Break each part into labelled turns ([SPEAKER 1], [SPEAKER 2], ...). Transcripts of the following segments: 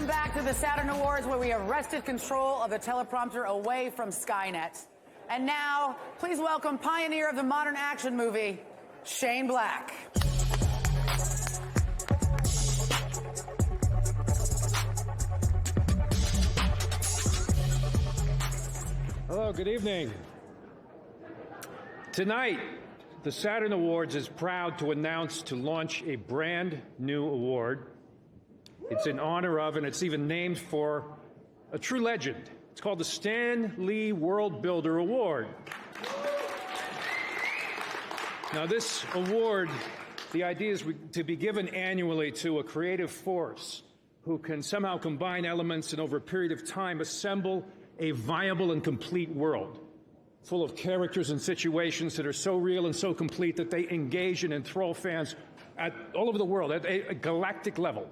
[SPEAKER 1] Welcome back to the Saturn Awards, where we have wrested control of the teleprompter away from Skynet. And now, please welcome pioneer of the modern action movie, Shane Black.
[SPEAKER 2] Hello, good evening. Tonight, the Saturn Awards is proud to announce to launch a brand new award. It's in honor of, and it's even named for, a true legend. It's called the Stan Lee World Builder Award. Now, this award, the idea is to be given annually to a creative force who can somehow combine elements and over a period of time assemble a viable and complete world, full of characters and situations that are so real and so complete that they engage and enthrall fans all over the world at a galactic level.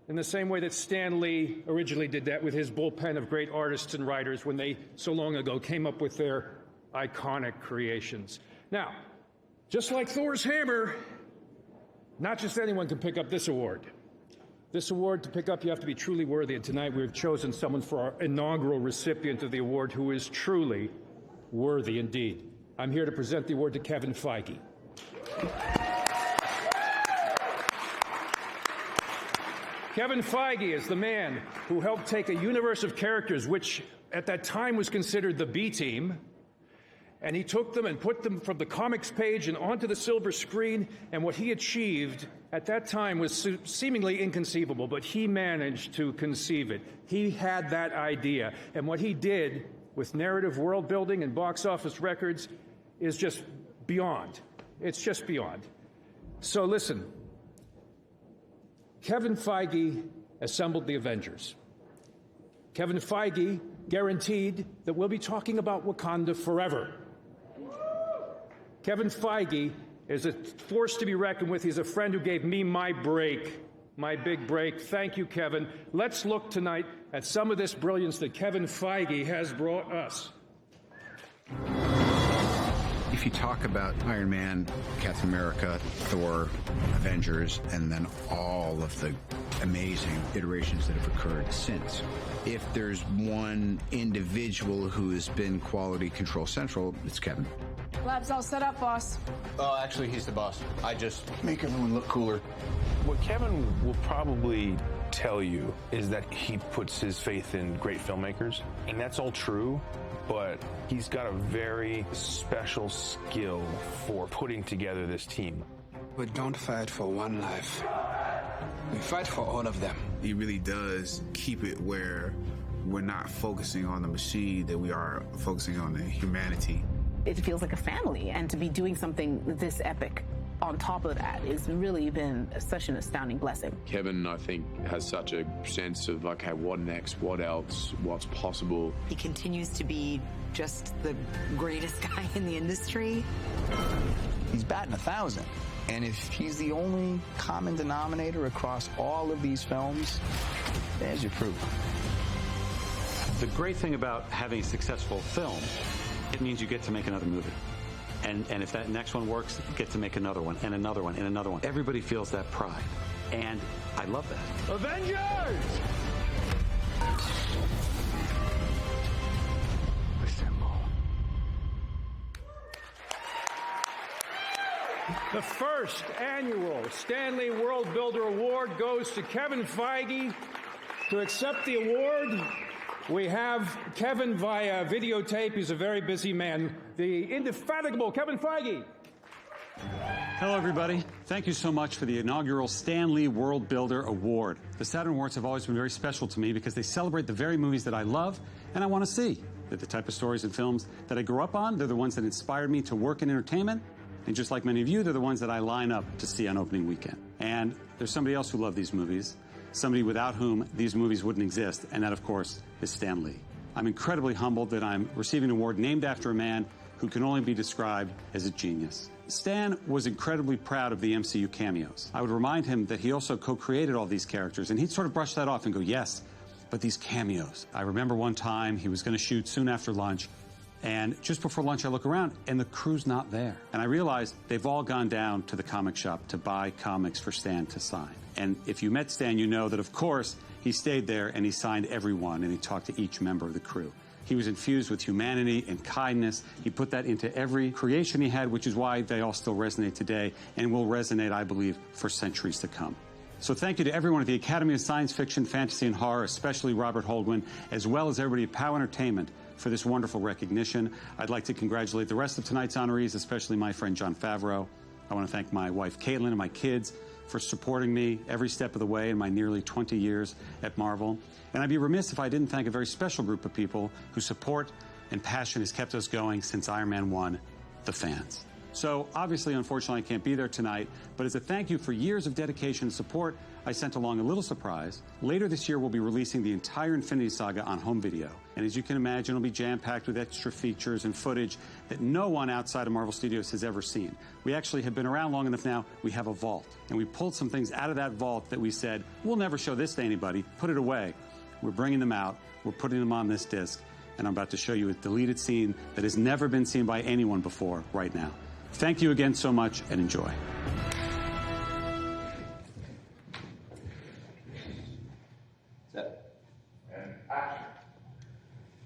[SPEAKER 2] In the same way that Stan Lee originally did that with his bullpen of great artists and writers when they, so long ago, came up with their iconic creations. Now, just like Thor's hammer, not just anyone can pick up this award. This award, to pick up, you have to be truly worthy, and tonight we've chosen someone for our inaugural recipient of the award who is truly worthy indeed. I'm here to present the award to Kevin Feige. Kevin Feige is the man who helped take a universe of characters, which at that time was considered the B-team, and he took them and put them from the comics page and onto the silver screen, and what he achieved at that time was seemingly inconceivable, but he managed to conceive it. He had that idea, and what he did with narrative world building and box office records is just beyond. It's just beyond. So listen, Kevin Feige assembled the Avengers. Kevin Feige guaranteed that we'll be talking about Wakanda forever. Kevin Feige is a force to be reckoned with. He's a friend who gave me my break, my big break. Thank you, Kevin. Let's look tonight at some of this brilliance that Kevin Feige has brought us.
[SPEAKER 3] If you talk about Iron Man, Captain America, Thor, Avengers, and then all of the amazing iterations that have occurred since, if there's one individual who has been quality control central, it's Kevin.
[SPEAKER 4] Lab's all set up, boss.
[SPEAKER 5] Oh, actually, he's the boss. I just make everyone look cooler. What Kevin will probably tell you is that he puts his faith in great filmmakers, and that's all true, but he's got a very special skill for putting together this team.
[SPEAKER 6] We don't fight for one life. We fight for all of them.
[SPEAKER 7] He really does keep it where we're not focusing on the machine, that we are focusing on the humanity.
[SPEAKER 8] It feels like a family, and to be doing something this epic on top of that has really been such an astounding blessing.
[SPEAKER 9] Kevin, I think, has such a sense of, okay, what next, what else, what's possible.
[SPEAKER 10] He continues to be just the greatest guy in the industry.
[SPEAKER 5] He's batting 1,000. And if he's the only common denominator across all of these films, there's your proof.
[SPEAKER 11] The great thing about having a successful film, it means you get to make another movie. And if that next one works, you get to make another one, and another one, and another one. Everybody feels that pride. And I love that.
[SPEAKER 2] Avengers!
[SPEAKER 7] Assemble.
[SPEAKER 2] The first annual Stan Lee World Builder Award goes to Kevin Feige. To accept the award, we have Kevin via videotape. He's a very busy man. The indefatigable Kevin Feige.
[SPEAKER 11] Hello, everybody. Thank you so much for the inaugural Stan Lee World Builder Award. The Saturn Awards have always been very special to me because they celebrate the very movies that I love and I want to see. They're the type of stories and films that I grew up on. They're the ones that inspired me to work in entertainment. And just like many of you, they're the ones that I line up to see on opening weekend. And there's somebody else who loved these movies, somebody without whom these movies wouldn't exist, and that, of course, is Stan Lee. I'm incredibly humbled that I'm receiving an award named after a man who can only be described as a genius. Stan was incredibly proud of the MCU cameos. I would remind him that he also co-created all these characters, and he'd sort of brush that off and go, yes, but these cameos. I remember one time he was going to shoot soon after lunch, And just before lunch, I look around, and the crew's not there. And I realize they've all gone down to the comic shop to buy comics for Stan to sign. And if you met Stan, you know that, of course, he stayed there and he signed everyone, and he talked to each member of the crew. He was infused with humanity and kindness. He put that into every creation he had, which is why they all still resonate today and will resonate, I believe, for centuries to come. So thank you to everyone at the Academy of Science Fiction, Fantasy, and Horror, especially Robert Holdwin, as well as everybody at POW Entertainment for this wonderful recognition. I'd like to congratulate the rest of tonight's honorees, especially my friend Jon Favreau. I want to thank my wife Caitlin and my kids for supporting me every step of the way in my nearly 20 years at Marvel. And I'd be remiss if I didn't thank a very special group of people whose support and passion has kept us going since Iron Man 1, the fans. So obviously, unfortunately, I can't be there tonight, but as a thank you for years of dedication and support, I sent along a little surprise. Later this year, we'll be releasing the entire Infinity Saga on home video. And as you can imagine, it'll be jam-packed with extra features and footage that no one outside of Marvel Studios has ever seen. We actually have been around long enough now, we have a vault. And we pulled some things out of that vault that we said, we'll never show this to anybody, put it away. We're bringing them out, we're putting them on this disc, and I'm about to show you a deleted scene that has never been seen by anyone before right now. Thank you again so much, and enjoy.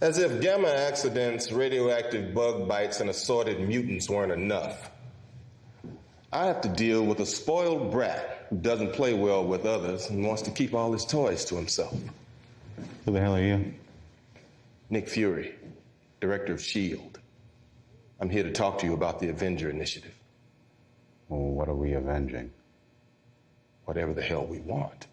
[SPEAKER 12] As if gamma accidents, radioactive bug bites, and assorted mutants weren't enough, I have to deal with a spoiled brat who doesn't play well with others and wants to keep all his toys to himself.
[SPEAKER 13] Who the hell are you?
[SPEAKER 12] Nick Fury, director of S.H.I.E.L.D. I'm here to talk to you about the Avenger Initiative.
[SPEAKER 13] Well, what are we avenging?
[SPEAKER 12] Whatever the hell we want.